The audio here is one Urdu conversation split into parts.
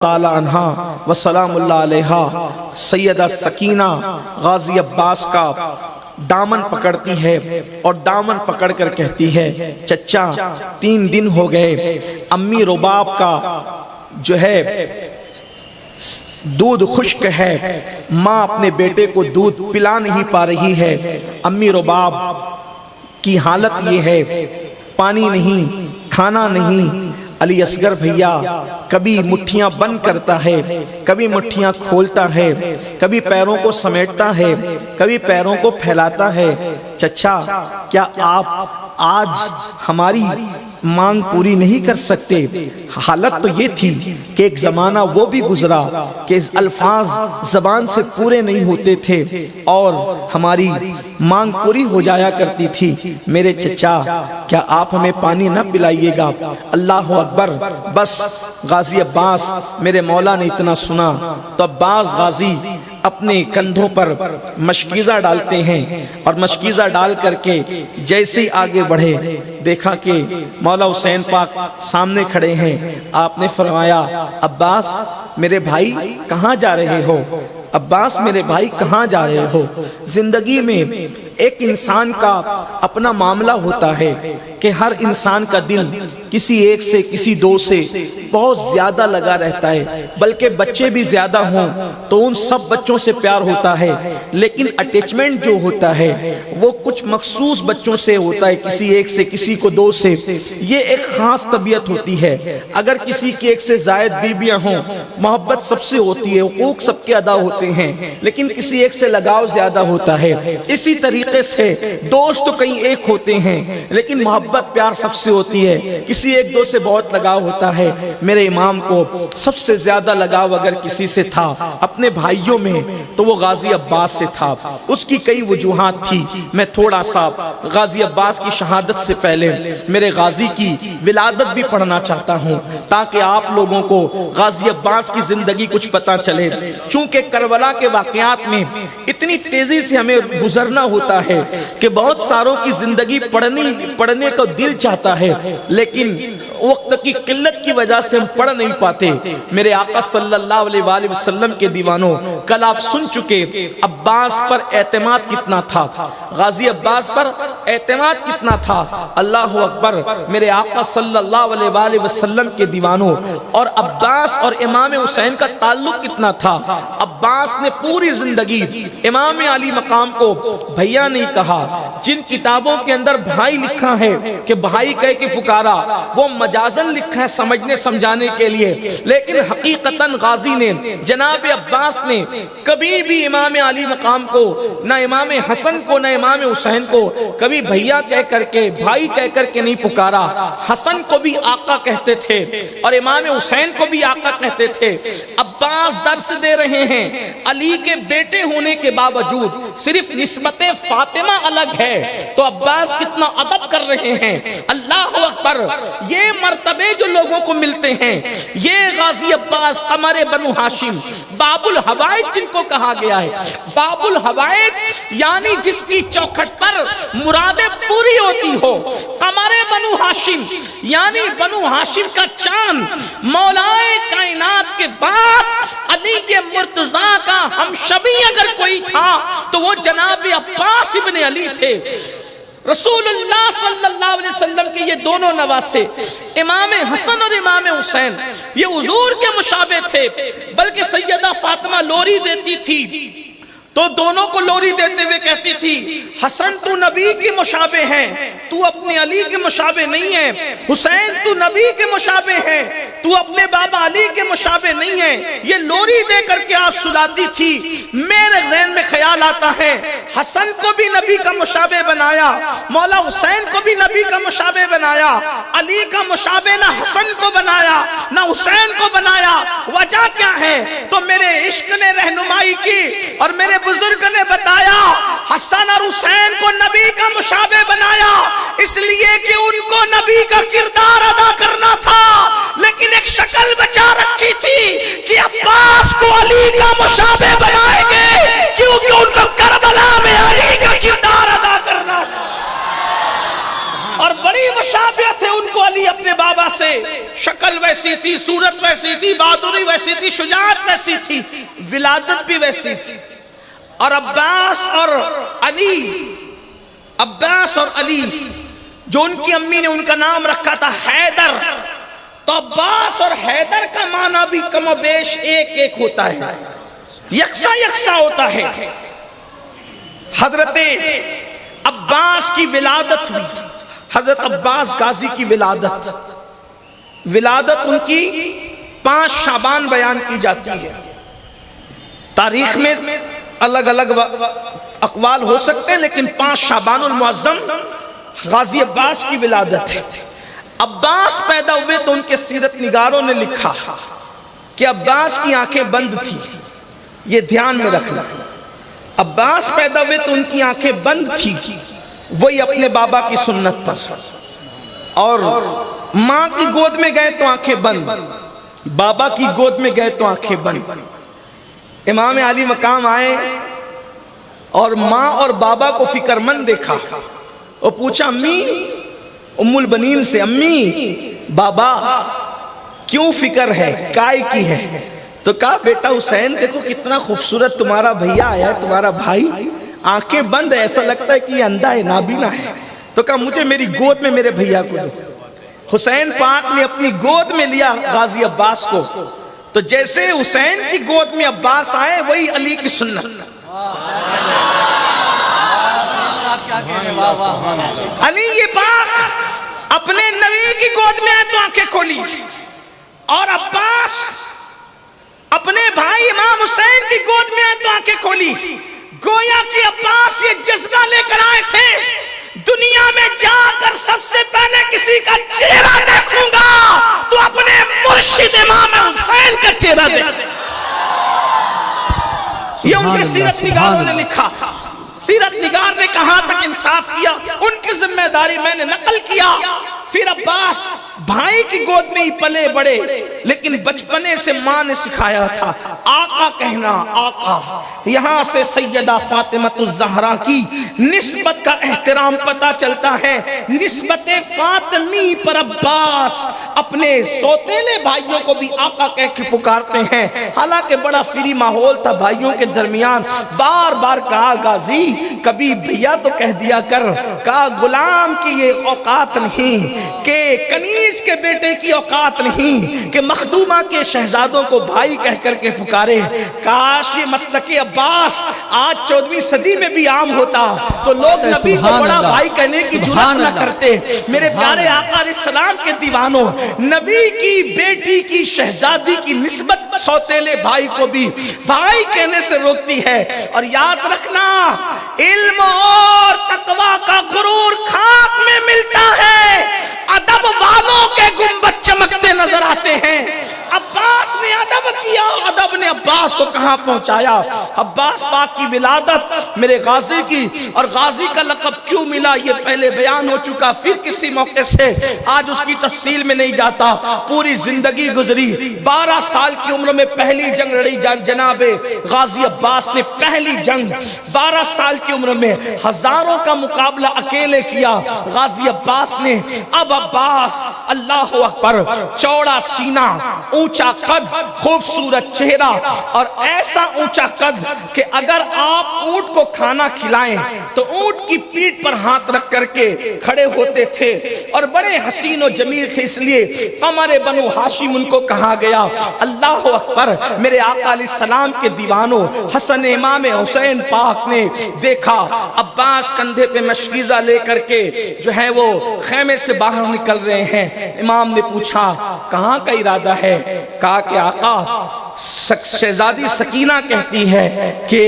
تعالی عنہا وسلام اللہ علیہا سیدہ سکینہ غازی عباس کا دامن پکڑتی ہے اور دامن پکڑ کر کہتی ہے چچا 3 دن ہو گئے امی رباب کا جو ہے دودھ خشک ہے، ماں اپنے بیٹے کو دودھ پلا نہیں پا رہی ہے، امی رباب کی حالت یہ ہے، پانی نہیں، کھانا نہیں۔ علی اصغر بھیا کبھی مٹھیاں بند کرتا ہے، کبھی مٹھیاں کھولتا ہے، کبھی پیروں کو سمیٹتا ہے، کبھی پیروں کو پھیلاتا ہے۔ چچا کیا آپ آج ہماری مانگ پوری نہیں کر سکتے؟ حالت تو یہ تھی کہ ایک زمانہ وہ بھی گزرا کہ الفاظ زبان سے پورے نہیں ہوتے تھے اور ہماری مانگ پوری ہو جایا کرتی تھی۔ میرے چچا کیا آپ ہمیں پانی نہ پلائیے گا؟ اللہ اکبر۔ بس غازی عباس میرے مولا نے اتنا سنا تو عباس غازی اپنے کندھوں پر مشکیزہ ڈالتے ہیں اور مشکیزہ ڈال کر کے جیسے ہی آگے بڑھے دیکھا کہ مولا حسین پاک سامنے کھڑے ہیں۔ آپ نے فرمایا عباس میرے بھائی کہاں جا رہے ہو؟ عباس میرے بھائی کہاں جا رہے ہو؟ زندگی میں ایک انسان کا اپنا معاملہ ہوتا ہے کہ ہر انسان کا دل کسی ایک سے کسی دو سے بہت زیادہ لگا رہتا ہے، بلکہ بچے بھی زیادہ ہوں تو ان سب بچوں سے پیار ہوتا ہے، لیکن اٹیچمنٹ جو ہوتا ہے وہ کچھ مخصوص بچوں سے ہوتا ہے، کسی ایک سے کسی کو دو سے۔ یہ ایک خاص طبیعت ہوتی ہے۔ اگر کسی کی ایک سے زائد بیویاں ہوں محبت سب سے ہوتی ہے، حقوق سب کے ادا ہوتے ہیں، لیکن کسی ایک سے لگاؤ زیادہ ہوتا ہے۔ اسی طریقے سے دوست تو کئی ایک ہوتے ہیں لیکن محبت پیار سب سے ہوتی ہے، کسی ایک دو سے بہت لگاؤ ہوتا ہے۔ میرے امام کو سب سے زیادہ لگاؤ اگر کسی سے تھا اپنے بھائیوں میں تو وہ غازی عباس سے تھا۔ اس کی کئی وجوہات تھی، میں تھوڑا سا غازی عباس کی شہادت سے پہلے میرے غازی کی ولادت بھی پڑھنا چاہتا ہوں تاکہ آپ لوگوں کو غازی عباس کی زندگی کچھ پتا چلے۔ چونکہ کربلا کے واقعات میں اتنی تیزی سے ہمیں گزرنا ہوتا ہے کہ بہت ساروں کی زندگی پڑھنے کو دل چاہتا ہے لیکن وقت کی قلت کی وجہ سے ہم پڑھ نہیں پاتے۔ میرے آقا صلی اللہ علیہ وآلہ وسلم کے دیوانوں کل آپ سن چکے عباس پر اعتماد کتنا تھا، غازی عباس پر اعتماد کتنا تھا۔ اللہ اکبر۔ میرے آقا صلی اللہ علیہ وآلہ وسلم کے دیوانوں اور عباس اور امام حسین کا تعلق کتنا تھا۔ عباس نے پوری زندگی امام علی مقام کو بھیا نہیں کہا، جن کتابوں کے اندر بھائی لکھا ہے کہ بھائی کہہ کے پکارا وہ مجازن لکھا ہے سمجھنے سمجھانے کے لیے، لیکن حقیقتاً غازی نے جناب عباس نے کبھی بھی امام علی مقام کو، نہ امام حسن کو نہ امام حسین کو کبھی بھیا کہہ کر کے بھائی کہہ کر کے نہیں پکارا۔ حسن کو بھی آقا کہتے تھے اور امام حسین کو بھی آقا کہتے تھے۔ عباس درس دے رہے ہیں، علی کے بیٹے ہونے کے باوجود صرف نسبت فاطمہ الگ ہے تو عباس کتنا ادب کر رہے ہیں۔ اللہ اکبر۔ یہ مرتبے جو لوگوں کو ملتے ہیں، یہ غازی عباس قمر بنو ہاشم باب الحوائج جن کو کہا گیا ہے، باب الحوائج یعنی جس کی چوکھٹ پر مرادیں پوری ہوتی ہو، قمر بنو ہاشم یعنی بنو ہاشم کا چاند، مولائے کائنات کے بعد علی کے مرتضیٰ کا ہمشبی اگر کوئی تھا تو وہ جناب عباس ابن علی تھے۔ رسول اللہ صلی اللہ علیہ وسلم کے یہ دونوں نواسے امام حسن اور امام حسین یہ حضور کے مشابہ تھے، بلکہ سیدہ فاطمہ لوری دیتی تھی تو دونوں کو لوری دیتے ہوئے کہتی تھی حسن تو نبی کی مشابہ ہے، تو اپنے علی کے مشابہ نہیں ہے، حسین تو نبی کے مشابہ ہے، تو اپنے بابا علی کے مشابہ نہیں ہے۔ یہ لوری دے کر کے آپ سلاتی تھی۔ میرے ذہن میں خیال آتا ہے حسن کو بھی نبی کا مشابہ بنایا، مولا حسین کو بھی نبی کا مشابہ بنایا، علی کا مشابہ نہ حسن کو بنایا نہ حسین کو بنایا۔ وجہ کیا ہے؟ تو میرے عشق نے رہنمائی کی اور میرے بزرگ نے بتایا حسن اور حسین کو نبی کا مشابہ بنایا اس لیے کہ ان کو نبی کا کردار ادا کرنا تھا، لیکن ایک شکل بچا رکھی تھی کہ عباس کو علی کا مشابہ بنائیں گے کیونکہ ان کو کربلا میں علی کا کردار ادا کرنا تھا۔ اور بڑی مشابہت ہے ان کو علی اپنے بابا سے، شکل ویسی تھی۔ تھی، صورت ویسی تھی، بہادری ویسی تھی، شجاعت ویسی تھی، ولادت بھی ویسی تھی۔ اور عباس اور علی جو ان کی امی نے ان کا نام رکھا تھا حیدر، تو عباس اور حیدر کا معنی بھی کم و بیش ایک ہوتا ہے، یکساں ہوتا ہے۔ حضرت عباس کی ولادت ہوئی، حضرت عباس غازی کی ولادت ان کی 5 شعبان بیان کی جاتی ہے۔ تاریخ میں الگ الگ اقوال ہو سکتے ہیں، لیکن 5 شعبان المعظم غازی عباس کی ولادت ہے۔ عباس پیدا ہوئے تو ان کے سیرت نگاروں نے لکھا کہ عباس کی آنکھیں بند تھی، یہ دھیان میں رکھنا۔ عباس پیدا ہوئے تو ان کی آنکھیں بند تھی، وہی اپنے بابا کی سنت پر، اور ماں کی گود میں گئے تو آنکھیں بند، بابا کی گود میں گئے تو آنکھیں بند۔ امام علی مقام آئے اور ماں اور بابا کو فکر مند دیکھا اور پوچھا امی، ام البنین سے، امی بابا کیوں فکر ہے، کائے کی ہے؟ تو کہا بیٹا حسین دیکھو کتنا خوبصورت تمہارا بھیا آیا ہے، تمہارا بھائی، آنکھیں بند ہے، ایسا لگتا ہے کہ یہ اندھا ہے، نابینا ہے۔ تو کہا مجھے میری گود میں میرے بھیا کو دو۔ حسین پاک نے اپنی گود میں لیا غازی عباس کو، تو جیسے حسین کی گود میں عباس آئے وہی علی کی سنت۔ علی یہ پاک اپنے نبی کی گود میں آئے تو آنکھیں کھولی، اور عباس اپنے بھائی امام حسین کی گود میں آئے تو آنکھیں کھولی۔ گویا کہ عباس یہ جذبہ لے کر آئے تھے، دنیا میں جا کر سب سے پہلے کسی کا چہرہ دیکھوں گا تو اپنے مرشد امام حسین کا چہرہ دیکھوں گا۔ یہ ان کے سیرت نگاروں نے لکھا، سیرت نگار نے کہاں تک انصاف کیا، ان کی ذمہ داری میں نے نقل کیا۔ پھر عباس بھائی کی گود میں ہی پلے بڑے، لیکن بچپنے سے ماں نے سکھایا تھا آقا کہنا، آقا۔ یہاں سے سیدہ فاطمہ الزہرا کی نسبت کا احترام پتہ چلتا ہے۔ نسبت فاطمی پر عباس اپنے سوتیلے بھائیوں کو بھی آقا کہہ کے پکارتے ہیں، حالانکہ بڑا فری ماحول تھا بھائیوں کے درمیان۔ بار بار کہا غازی کبھی بھیا تو کہہ دیا کر، کہا غلام کی یہ اوقات نہیں، کہ کنیز کے بیٹے کی اوقات نہیں کہ مخدومہ کے شہزادوں کو بھائی کہہ کر کے پکارے۔ کاش یہ مسلک عباس آج 14ویں صدی میں بھی عام ہوتا تو لوگ نبی کو بڑا بھائی کہنے کی جرات نہ کرتے۔ میرے پیارے آقا علیہ السلام کے دیوانوں، نبی کی بیٹی کی شہزادی کی نسبت سوتیلے بھائی کو بھی بھائی کہنے سے روکتی ہے۔ اور یاد رکھنا، علم اور تقوی کا غرور خاک میں ملتا ہے، ادب والوں کے گنبد چمکتے نظر آتے ہیں۔ عباس نے ادب کیا، ادب نے عباس کو کہاں پہنچایا۔ عباس پاک کی ولادت میرے غازی کی، اور غازی کا لقب کیوں ملا یہ پہلے بیان ہو چکا، پھر کسی موقع سے آج اس کی تفصیل میں نہیں جاتا۔ پوری زندگی گزری، 12 سال کی عمر میں پہلی جنگ لڑی جناب غازی عباس نے، پہلی جنگ 12 سال کی عمر میں، ہزاروں کا مقابلہ اکیلے کیا غازی عباس نے۔ اب عباس اللہ اکبر، چوڑا سینہ، اونچا قد، خوبصورت چہرہ، اور ایسا اونچا قد کہ اگر آپ اونٹ کو کھانا کھلائیں تو اونٹ کی پیٹھ پر ہاتھ رکھ کر کے کھڑے ہوتے تھے، اور بڑے حسین و جمیل تھے، اس لیے قمر بنو ہاشم ان کو کہا گیا۔ اللہ اکبر، میرے آقا علیہ السلام کے دیوانوں، حسن امام حسین پاک نے دیکھا عباس کندھے پہ مشکیزہ لے کر کے جو ہے وہ خیمے سے باہر نکل رہے ہیں۔ امام نے پوچھا کہاں کا ارادہ ہے؟ کہا کہ آقا شہزادی سکینہ کہتی ہے کہ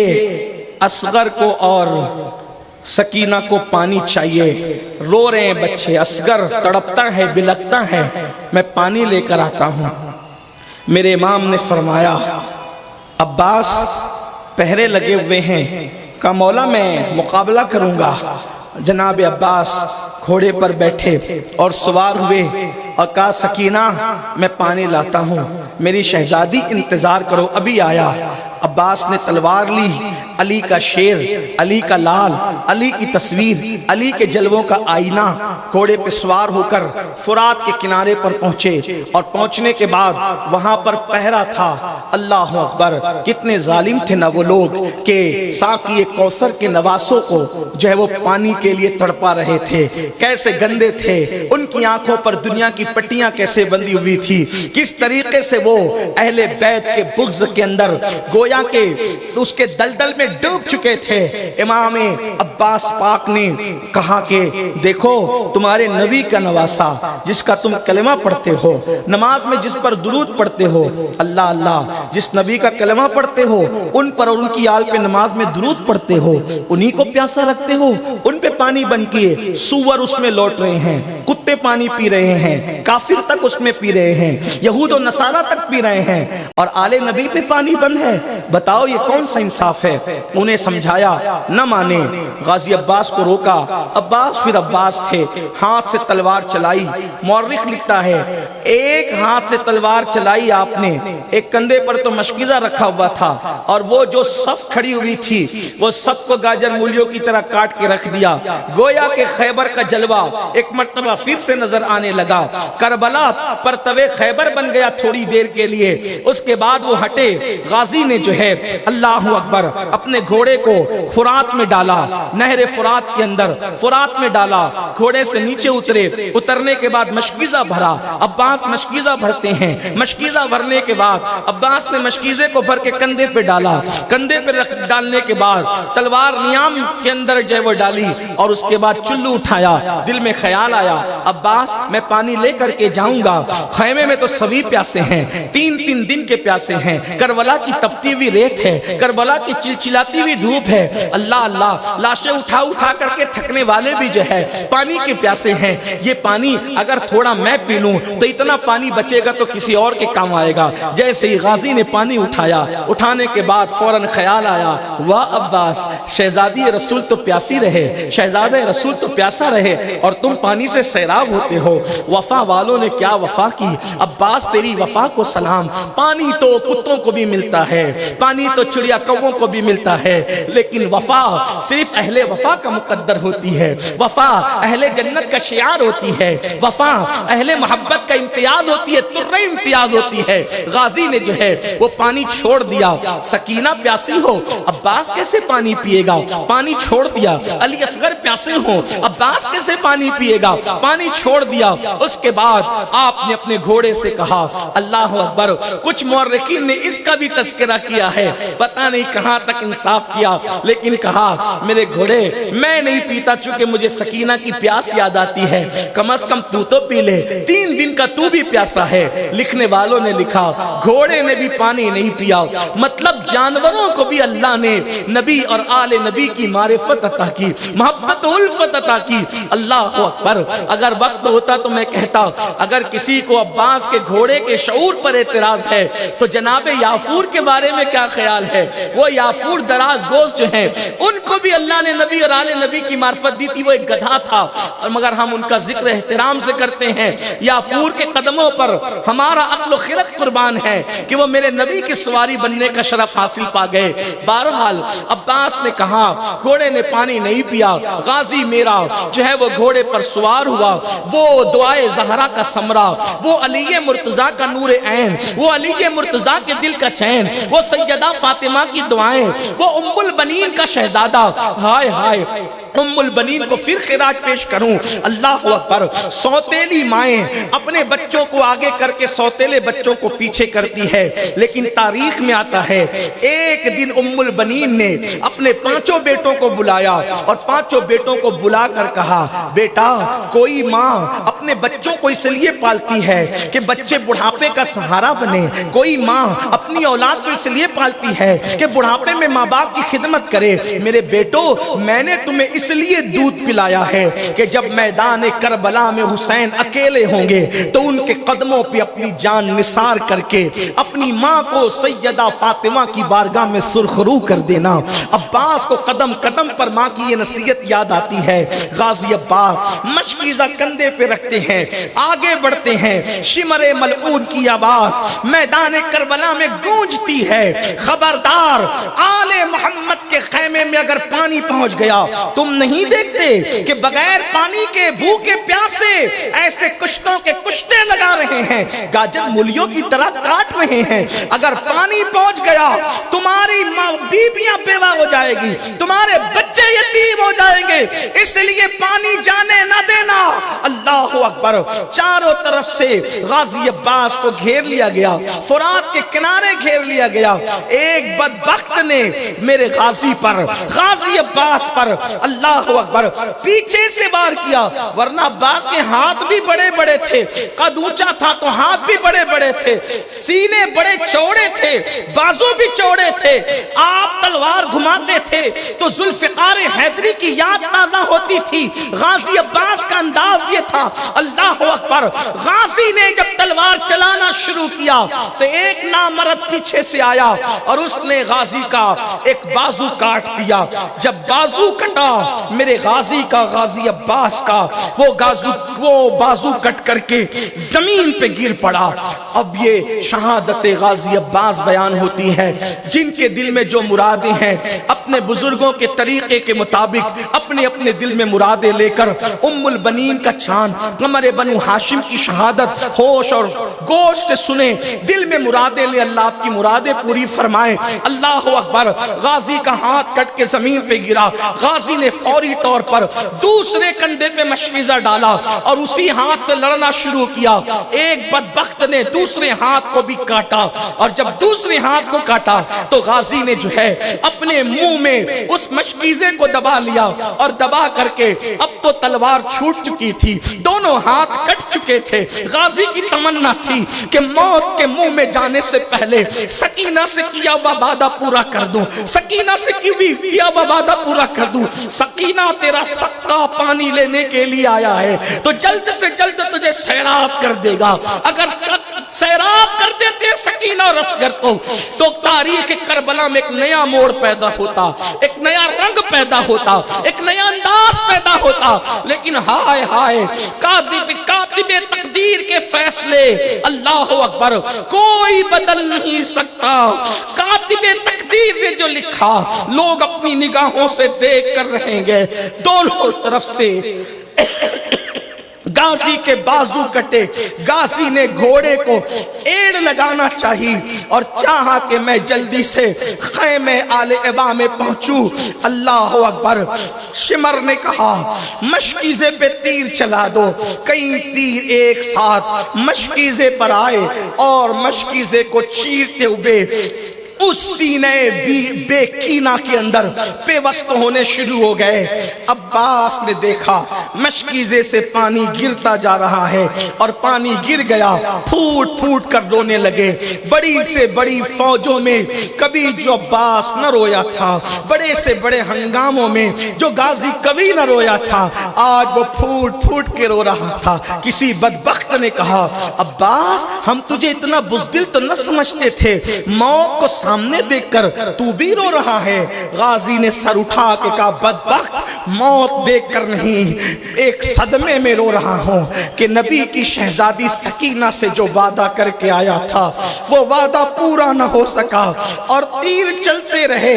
اصغر کو اور سکینہ کو پانی چاہیے، رو رہے ہیں بچے، اصغر تڑپتا ہے، بلکتا ہے، میں پانی لے کر آتا ہوں۔ میرے امام نے فرمایا عباس پہرے لگے ہوئے ہیں، کہا مولا میں مقابلہ کروں گا۔ جناب عباس گھوڑے پر بیٹھے اور سوار ہوئے اور کہا سکینہ میں پانی لاتا ہوں، میری شہزادی انتظار کرو، ابھی آیا۔ عباس نے تلوار لی، علی کا شیر، علی کا لال، علی کی تصویر، علی کے جلووں کا آئینہ، گھوڑے پہ سوار ہو کر فرات کے کنارے پر پہنچے، اور پہنچنے کے بعد وہاں پر پہرا تھا۔ اللہ اکبر، کتنے ظالم تھے نہ وہ لوگ کہ ساقی کوثر کے نواسوں کو جو ہے وہ پانی کے لیے تڑپا رہے تھے، کیسے گندے تھے، ان کی آنکھوں پر دنیا کی پٹیاں کیسے بندھی ہوئی تھی، کس طریقے سے وہ اہل بیت کے بغض کے اندر گویا کہ اس کے دلدل میں ڈوب چکے تھے۔ امام عباس پاک نے کہا کہ دیکھو تمہارے نبی کا نواسا جس کا تم کلمہ پڑھتے ہو، نماز میں جس پر درود پڑھتے ہو، اللہ اللہ، جس نبی کا کلمہ پڑھتے ہو ان پر اور ان کی آل پہ نماز میں درود پڑھتے ہو، انہی کو پیاسا رکھتے ہو، ان پہ پانی بن کیے سور اس میں لوٹ رہے ہیں، کتے پانی پی رہے ہیں، کافر تک اس میں پی رہے ہیں، یہود و نصارہ تک پی رہے ہیں، اور آل نبی پہ پانی بند ہے، بتاؤ یہ کون سا انصاف ہے؟ انہیں سمجھایا، نہ مانے، غازی عباس کو روکا، عباس پھر عباس تھے، ہاتھ سے تلوار چلائی۔ مورخ لکھتا ہے ایک ہاتھ سے تلوار چلائی آپ نے، ایک کندھے پر تو مشکیزہ رکھا ہوا تھا، اور وہ جو صف کھڑی ہوئی تھی وہ سب کو گاجر مولیوں کی طرح کاٹ کے رکھ دیا، گویا کہ خیبر کا جلوہ ایک مرتبہ پھر سے نظر آنے لگا۔ کربلا پرتوے خیبر بن گیا تھوڑی دیر کے لیے، اس کے بعد وہ ہٹے۔ غازی نے جو ہے اللہ اکبر اپنے گھوڑے کو فرات میں ڈالا، نہر فرات کے اندر فرات میں ڈالا، گھوڑے سے نیچے اترے، اترنے کے بعد مشکیزہ بھرا۔ عباس مشکیزہ بھرتے ہیں، مشکیزہ بھرنے کے بعد عباس نے مشکیزے کو بھر کے کندھے پہ ڈالا، کندھے پہ ڈالنے کے بعد تلوار نیام کے اندر جو ہے وہ ڈالی، اور اس کے بعد چلو اٹھایا۔ دل میں خیال آیا عباس میں پانی لے کر کے جاؤں گا، خیمے میں تو سبھی پیاسے ہیں، تین تین دن کے پیاسے ہیں، کربلا کی تپتی ہوئی ریت ہے، کربلا کی چلچلاتی ہوئی دھوپ ہے، اللہ اللہ، لاشیں اٹھا اٹھا کر کے تھکنے والے بھی جو ہے پانی کے پیاسے ہیں، یہ پانی اگر تھوڑا میں پی لوں تو اتنا پانی بچے گا تو کسی اور کے کام آئے گا۔ جیسے ہی غازی نے پانی اٹھایا، اٹھانے کے بعد فوراً خیال آیا، واہ عباس، شہزادی رسول تو پیاسی رہے، شہزادہ رسول تو پیاسا رہے، اور تم پانی سے سیراب ہوتے ہو۔ وفا والوں نے کیا وفا کی، عباس تیری وفا کو سلام۔ پانی تو کتوں کو بھی ملتا ہے، پانی تو چڑیا کووں کو بھی ملتا ہے، لیکن وفا صرف اہل وفا کا مقدر ہوتی ہے، وفا اہل جنت کا شعار ہوتی ہے، وفا اہل محبت کا امتیاز ہوتی ہے، ترہ امتیاز ہوتی ہے۔ غازی نے جو ہے وہ پانی چھوڑ دیا۔ سکینہ پیاسی ہو، عباس کیسے پانی پیے گا؟ پانی چھوڑ دیا۔ علی اصغر پیاسے ہو، عباس کیسے پانی پیے گا؟ پانی چھوڑ دیا۔ اس کے بعد آپ نے اپنے گھوڑے سے کہا، اللہ اکبر، کچھ مورخین نے اس کا بھی تذکرہ کیا ہے، پتہ نہیں کہاں تک انصاف کیا، لیکن کہا میرے گھوڑے میں نہیں پیتا چونکہ مجھے سکینہ کی پیاس یاد آتی ہے، کم از کم تو پی لے، 3 دن کا تو بھی پیاسا ہے۔ لکھنے والوں نے لکھا گھوڑے نے بھی پانی نہیں پیا، مطلب جانوروں کو بھی اللہ نے نبی اور آل نبی کی معرفت عطا کی، محبت و الفت عطا کی۔ اللہ اکبر، اگر وقت ہوتا تو میں کہتا اگر کسی کو عباس کے گھوڑے کے شعور پر اعتراض ہے تو جناب یافور کے بارے میں کیا خیال ہے؟ وہ یافور دراز گوش جو ہیں ان کو بھی اللہ نے نبی اور آل نبی کی معرفت دی تھی، وہ ایک گدھا تھا، اور مگر ہم ان کا ذکر احترام سے کرتے ہیں۔ یافور کے قدموں پر ہمارا عقل و خرد قربان ہے کہ وہ میرے نبی کی سواری بننے کا شرف حاصل پا گئے۔ بہرحال عباس نے کہا گھوڑے نے پانی نہیں پیا، غازی میرا جو ہے وہ گھوڑے پر سوار ہوا، وہ دعائے زہرا کا ثمرہ، وہ علی مرتضیٰ کا نور عین، وہ علی مرتضیٰ کے دل کا چین، وہ سیدہ فاطمہ کی دعائیں، وہ ام البنین کا شہزادہ، ہائے ہائے ام البنین کو پھر خراج پیش کروں۔ اللہ اکبر، سوتیلی مائیں اپنے بچوں کو آگے کر کے سوتیلے بچوں کو پیچھے کرتی ہے، لیکن تاریخ میں آتا ہے ایک دن ام البنین نے اپنے 5 بیٹوں کو بلایا اور 5 بیٹوں کو بلا کر کہا بیٹا کوئی ماں اپنے بچوں کو اس لیے پالتی ہے کہ بچے بڑھاپے کا سہارا بنے، کوئی ماں اپنی اولاد کو اس لیے پالتی ہے کہ بڑھاپے میں ماں باپ کی خدمت کرے۔ میرے بیٹو میں نے تمہیں اس لیے دودھ پلایا ہے کہ جب میدان کربلا میں حسین اکیلے ہوں گے تو ان کے قدموں پہ اپنی جان نثار کر کے اپنی ماں کو سیدہ فاطمہ کی بارگاہ میں سرخرو کر دینا۔ اب عباس کو قدم قدم پر ماں کی یہ نصیحت یاد آتی ہے. غازی عباس مشکیزہ کندھے پہ رکھتے ہیں, آگے بڑھتے ہیں. شمر ملعون کی آواز میدان کربلا میں گونجتی ہے, خبردار آل محمد کے خیمے میں اگر پانی پہنچ گیا, تم نہیں دیکھتے کہ بغیر پانی کے بھوکے پیاسے ایسے کشتوں کے کشتے لگا رہے ہیں, گاجر مولیوں کی طرح کاٹ رہے ہیں. اگر پانی پہنچ گیا تمہاری بیویاں بیوہ ہو جائے گی, تمہارے بچے یتیم ہو جائیں گے, اس لیے پانی جانے نہ دینا. اللہ اکبر. چاروں طرف سے غازی عباس کو گھیر لیا گیا, فرات کے کنارے گھیر لیا گیا. ایک بدبخت نے میرے غازی پر, غازی عباس پر اللہ اکبر پیچھے سے وار کیا, ورنہ عباس کے ہاتھ بھی بڑے بڑے تھے, قد اونچا تھا تو ہاتھ بھی بڑے بڑے تھے, سینے بڑے چوڑے تھے, بازو بھی چوڑے تھے. آپ تلوار گھماتے تھے تو ذوالفقار حیدری کی یاد تازہ ہوتی تھی. غازی عباس کا انداز یہ تھا. اللہ اکبر. غازی نے جب تلوار چلانا شروع کیا تو ایک نامرد پیچھے سے آیا اور اس نے غازی کا ایک بازو کاٹ دیا. جب بازو کٹا میرے غازی کا, غازی عباس کا, وہ بازو کٹ کر کے زمین پہ گر پڑا. اب یہ شہادت غازی عباس بیان ہوتی ہے. جن کے دل میں جو مرادیں ہیں اپنے بزرگوں کے طریقے کے مطابق اپنے اپنے دل میں مرادیں لے کر ام البنین کا چاند قمر بنو ہاشم کی شہادت ہوش اور گوش سے سنیں, دل میں مرادیں لے, اللہ آپ کی مرادیں پوری فرمائے. اللہ اکبر. غازی کا ہاتھ کٹ کے زمین پہ گرا. غازی نے فوری طور پر دوسرے کندھے پہ مشکیزہ ڈالا اور اسی ہاتھ سے لڑنا شروع کیا. ایک بدبخت نے دوسرے ہاتھ کو بھی کاٹا, اور جب دوسرے ہاتھ کو کاٹا تو غازی نے جو ہے اپنے منہ میں اس مشکیزے کو دبا لیا, اور دبا کر کے اب تو تلوار چھوٹ چکی تھی, دونوں ہاتھ کٹ چکے تھے. غازی کی تمنا تھی کہ موت کے منہ میں جانے سے پہلے سکینہ سے کیا ہوا وعدہ پورا کر دوں, سکینہ سے کیا ہوا وعدہ پورا کر دوں. سکینہ تیرا سقا پانی لینے کے لیے آیا ہے تو جلد سے جلد تجھے سیراب کر دے گا. اگر سیراب کر دیتے سکینہ اور اصغر کو تو تاریخ کربلا میں ایک نیا موڑ پیدا ہوتا, ایک نیا رنگ پیدا ہوتا, ایک نیا انداز پیدا ہوتا. لیکن ہائے ہائے, کاتب تقدیر کے فیصلے اللہ اکبر کوئی بدل نہیں سکتا. کاتب تقدیر نے جو لکھا لوگ اپنی نگاہوں سے دیکھ کر رہیں گے. دونوں طرف سے غازی کے بازو کٹے. غازی نے گھوڑے کو ایڑ لگانا چاہی اور چاہا کہ میں جلدی سے خیمے آل ابا میں پہنچوں. اللہ اکبر. شمر نے کہا مشکیزے پہ تیر چلا دو. کئی تیر ایک ساتھ مشکیزے پر آئے اور مشکیزے کو چیرتے ہوئے اس سینے بے کینہ کے اندر پیوست ہونے شروع ہو گئے. عباس نے دیکھا مشکیزے سے پانی گرتا جا رہا ہے اور پانی گر گیا. پھوٹ پھوٹ کر رونے لگے. بڑی سے بڑی فوجوں میں کبھی جو عباس نہ رویا تھا, بڑے سے بڑے ہنگاموں میں جو غازی کبھی نہ رویا تھا, آج وہ پھوٹ پھوٹ کے رو رہا تھا. کسی بدبخت نے کہا عباس ہم تجھے اتنا بزدل تو نہ سمجھتے تھے, موت کو سامنے دیکھ کر تو بھی رو رہا ہے. غازی نے سر اٹھا کے کہا بدبخت موت دیکھ کر نہیں, ایک صدمے میں رو رہا ہوں کہ نبی کی شہزادی سکینہ سے جو وعدہ کر کے آیا تھا وہ وعدہ پورا نہ ہو سکا اور تیر چلتے رہے.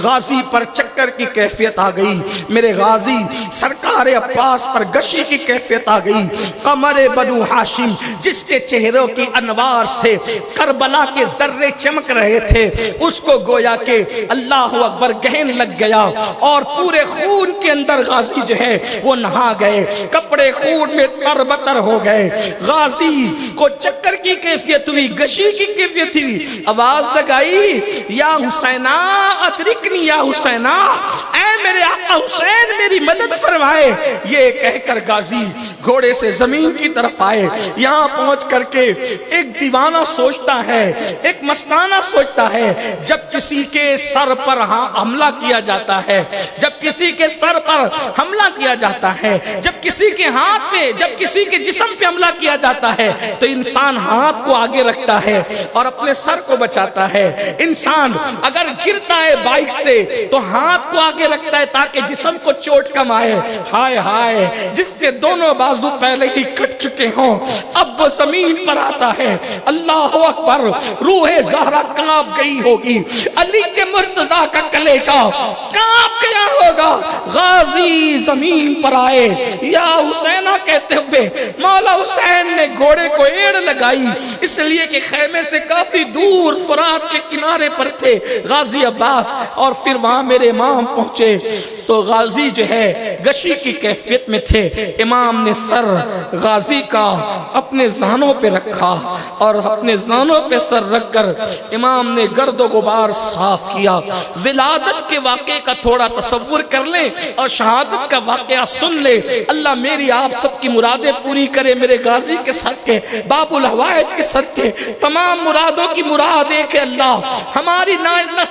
غازی پر چکر کی کیفیت آ گئی. میرے غازی سرکار عباس پر گشی کی کیفیت آ گئی. قمر بنو ہاشم جس کے چہروں کی انوار سے کربلا کے ذرے چمک رہے تھے, اس کو گویا کہ اللہ اکبر گہن لگ گیا اور پورے خون کے اندر غازی جو ہے وہ نہا گئے, کپڑے خون میں تربتر ہو گئے. غازی کو چکر کی کیفیت ہوئی, گشی کی کیفیت ہوئی. آواز لگائی یا حسینہ ادرکنی یا حسینہ, اے میرے آقا حسین میری مدد فرمائے، یہ کہہ کر غازی گھوڑے سے زمین کی طرف آئے۔ یہاں پہنچ کر کے ایک دیوانہ سوچتا ہے، ایک مستانہ سوچتا ہے، جب کسی کے سر پر حملہ کیا جاتا ہے، جب کسی کے سر پر حملہ کیا جاتا ہے، جب کسی کے ہاتھ پہ، جب کسی کے جسم پہ حملہ کیا جاتا ہے تو انسان ہاتھ کو آگے رکھتا ہے اور اپنے سر کو بچاتا ہے۔ انسان اگر گرتا ہے بائک سے تو ہاتھ کو آگے رکھتا ہے تاکہ جسم کو چوٹ کم آئے۔ ہائے ہائے، جس کے دونوں بازو پہلے ہی کٹ چکے ہوں اب وہ زمین پر آتا ہے، اللہ اکبر، روح زہرا کانپ گئی ہوگی، علی کے مرتضیٰ کا کلیجہ کانپ گیا ہوگا۔ غازی زمین پر آئے، یا حسینہ کہتے ہوئے، مولا حسین نے گھوڑے کو ایڑ لگائی، اس لیے کہ خیمے سے کافی دور فرات کے کنارے پر تھے غازی عباس، اور پھر وہاں میرے امام پہنچے تو غازی جو ہے غشی کی کیفیت میں تھے۔ امام نے سر غازی کا اپنے زانوں پہ رکھا اور اپنے زانوں پہ سر رکھ کر امام نے گرد و غبار صاف کیا۔ ولادت کے واقعے کا تھوڑا تصور کر لیں اور شہادت کا واقعہ سن لے۔ اللہ میری آپ سب کی مرادیں پوری کرے، میرے غازی کے صدقے، باب الحوائج کے صدقے، تمام مرادوں کی مراد ایک ہے اللہ ہماری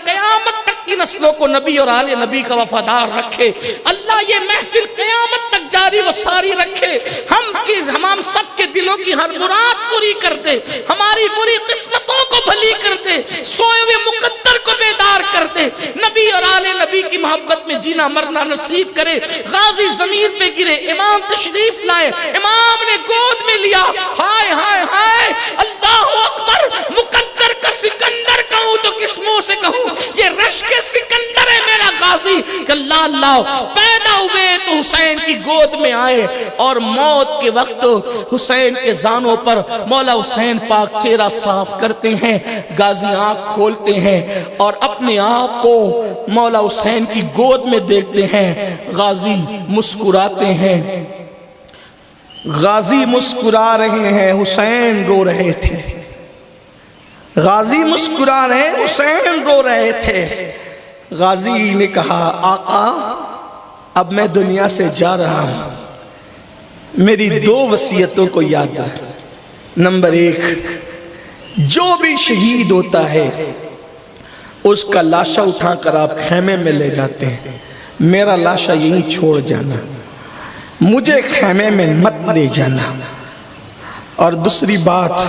قیامت تک کی نسلوں کو نبی اور آل نبی کا وفادار رکھے۔ اللہ یہ محفل قیامت تک جاری و ساری رکھے، ہم سب کے دلوں کی ہر مراد پوری کر دے، ہماری بری قسمتوں کو بھلی کر دے، سوئے ہوئے مقدر کو بیدار کر دے، نبی اور آل نبی کی محبت میں جینا مرنا نصیب کرے۔ غازی زمین پہ گرے، امام تشریف لائے، امام نے گود میں لیا، ہائے ہائے ہائے، اللہ اکبر، مقدر کا سکندر کہوں تو کس منہ سے کہوں، یہ رشک سکندر ہے میرا غازی کہ اللہ اللہ پیدا ہوئے تو حسین کی گود میں آئے، اور موت کے وقت حسین کے زانوں پر مولا حسین پاک چہرہ صاف کرتے ہیں۔ غازی آنکھ کھولتے ہیں اور اپنے آپ کو مولا حسین کی گود میں دیکھتے ہیں۔ غازی مسکراتے ہیں، غازی مسکرا رہے ہیں، حسین رو رہے تھے۔ غازی مسکرا رہے، حسین رو رہے تھے۔ غازی نے کہا آقا اب میں دنیا سے جا رہا ہوں، میری دو وصیتوں کو یاد رکھ۔ نمبر 1، جو بھی شہید ہوتا ہے اس کا لاشا اٹھا کر آپ خیمے میں لے جاتے ہیں، میرا لاشا یہیں چھوڑ جانا، مجھے خیمے میں مت لے جانا۔ اور دوسری بات،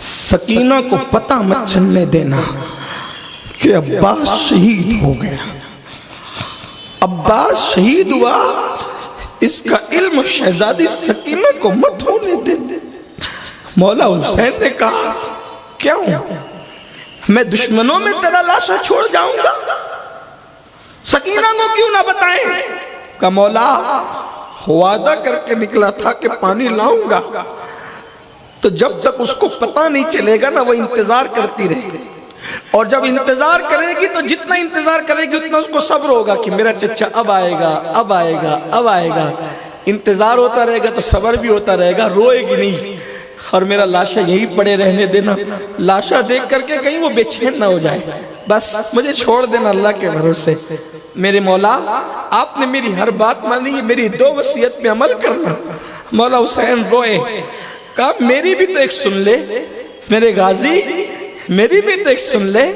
سکینہ کو پتہ مت چلنے دینا کہ عباس شہید ہو گیا، عباس شہید ہوا، اس کا علم شہزادی سکینہ کو مت ہونے دے۔ مولا حسین نے کہا کیوں، میں دشمنوں میں تیرا لاشا چھوڑ جاؤں گا، سکینہ کو کیوں نہ بتائیں؟ کہا مولا وعدہ کر کے نکلا تھا کہ پانی لاؤں گا، تو جب تک اس کو پتہ نہیں چلے گا نا وہ انتظار کرتی رہے گی، اور جب انتظار کرے گی تو جتنا انتظار کرے گی اتنا اس کو صبر ہوگا کہ میرا چچا اب آئے گا، اب آئے گا، اب آئے گا۔ انتظار ہوتا رہے گا تو صبر بھی ہوتا رہے گا، روئے گی نہیں۔ اور میرا لاشا یہی پڑے رہنے دینا، لاشا دیکھ کر کے کہیں وہ بے چین نہ ہو جائے، بس مجھے چھوڑ دینا اللہ کے بھروسے۔ میرے مولا آپ نے میری ہر بات مانی، میری 2 وصیت پہ عمل کرنا۔ مولا حسین روئے، کہا میری بھی تو ایک سن لے میرے غازی، میری بھی تو ایک سن لے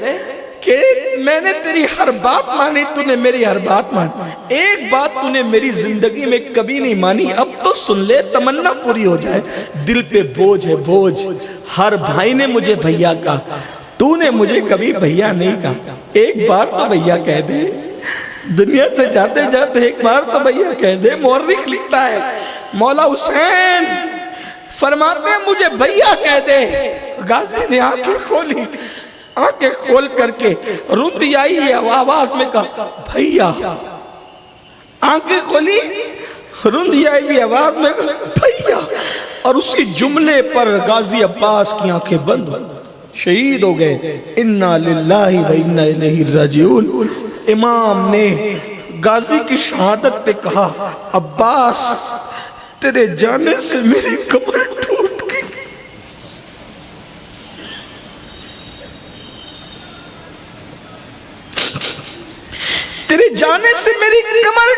کہ میں نے تیری ہر بات مانی، تو نے میری ہر بات مانی، ایک بات تو نے میری زندگی میں کبھی نہیں مانی، اب تو سن لے، تمنا پوری ہو جائے۔ دل پہ بوجھ ہے بوجھ، ہر بھائی نے مجھے بھیا کہا، تو نے مجھے کبھی بھیا نہیں کہا، ایک بار تو بھیا کہہ دے، دنیا سے جاتے جاتے ایک بار تو بھیا کہہ دے۔ مورخ لکھتا ہے مولا حسین فرماتے ہیں مجھے بھیا کہہ دے۔ غازی نے آنکھیں کھولی، آنکھیں کھول کر کے روندی آئی ہے آواز میں کہا بھیا، آنکھیں کھولی روندی آئی بھی آواز میں کہا بھیا، اور اسی جملے پر غازی عباس کی آنکھیں بند شہید ہو گئے۔ انا للہ و انا الیہ راجعون۔ امام نے غازی کی شہادت پہ کہا عباس تیرے جانے سے میری قبر ٹوٹ گئی۔ تیرے جانے سے میری کمر